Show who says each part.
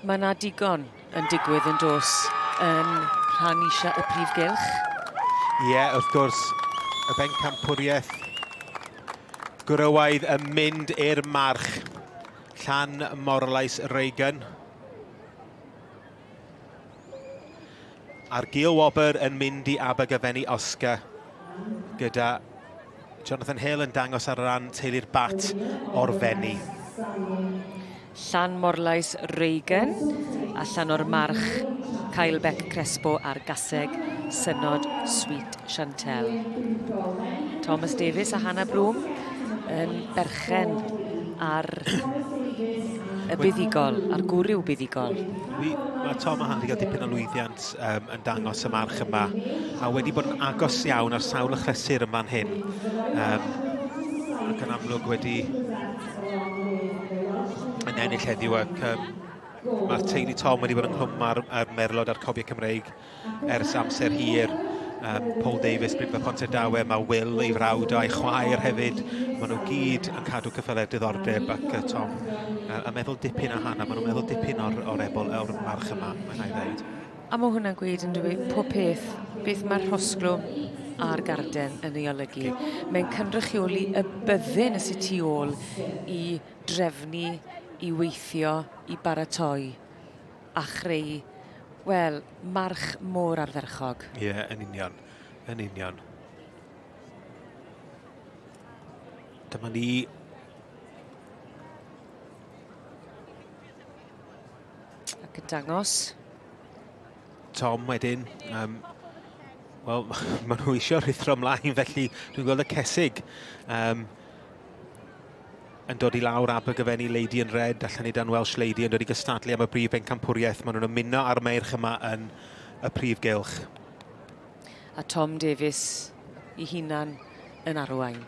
Speaker 1: Mae yna digon yn digwydd yn dos yn rhan eisiau y prif gylch.
Speaker 2: Ie, wrth gwrs, y Pencampwriaeth Gwrywaidd yn mynd i'r march. Llan Morlais Reigen. A'r Gil Wobr yn mynd i Abergyfenni Oscar gyda Jonathan Hill yn dangos ar ran teulu'r bat o'r Fenni.
Speaker 1: Llan Morlais Reigen a llan o'r march Cael Bec Crespo a'r gaseg Synod Sweet Chantel. Thomas Davies a Hannah Broom yn berchen ar y buddigol, ar gwryw buddigol.
Speaker 2: Mae Tom a Hannah wedi cael dipyn o lwyddiant yn dangos y march yma a wedi bod yn agos iawn ar sawl y chlysur yma'n hyn. Ac yn amlwg wedi yn ennill heddiw ac mae'r teulu Tom wedi bod ynghlwm ar Merlod a'r cobiau Cymreig ers amser hir. Paul Davies, Brydfa Pontedawe, mae Will ei frawd a'i chwaer hefyd. Maen nhw gyd yn cadw cyffelyr diddordeb ac Tom yn meddwl dipyn a Hannah, maen nhw'n meddwl dipyn o'r ebol o'r march yma, mae'n ei ddeud.
Speaker 1: A mae hwnna'n gweud yn dweud pob peth, beth mae'r rhosglwm a'r garden yn ei olygu. Mae'n cynrychioli y byddin y sy tu ôl i drefnu, i weithio, i baratoi a chreu, wel, march môr ardderchog.
Speaker 2: Ie, yn union, yn union. Dyma ni
Speaker 1: ac yn dangos.
Speaker 2: Tom wedyn, wel, maen nhw eisiau rithro ymlaen, felly dwi'n gweld y cesig yn dod i lawr Abergyfenni Lady yn red, allan i dan Welsh Lady yn dod i gystadlu am y brif Pencampwriaeth. Maen nhw'n ymuno ar meirch yma yn y prif gylch.
Speaker 1: A Tom Davies i hunan yn arwain.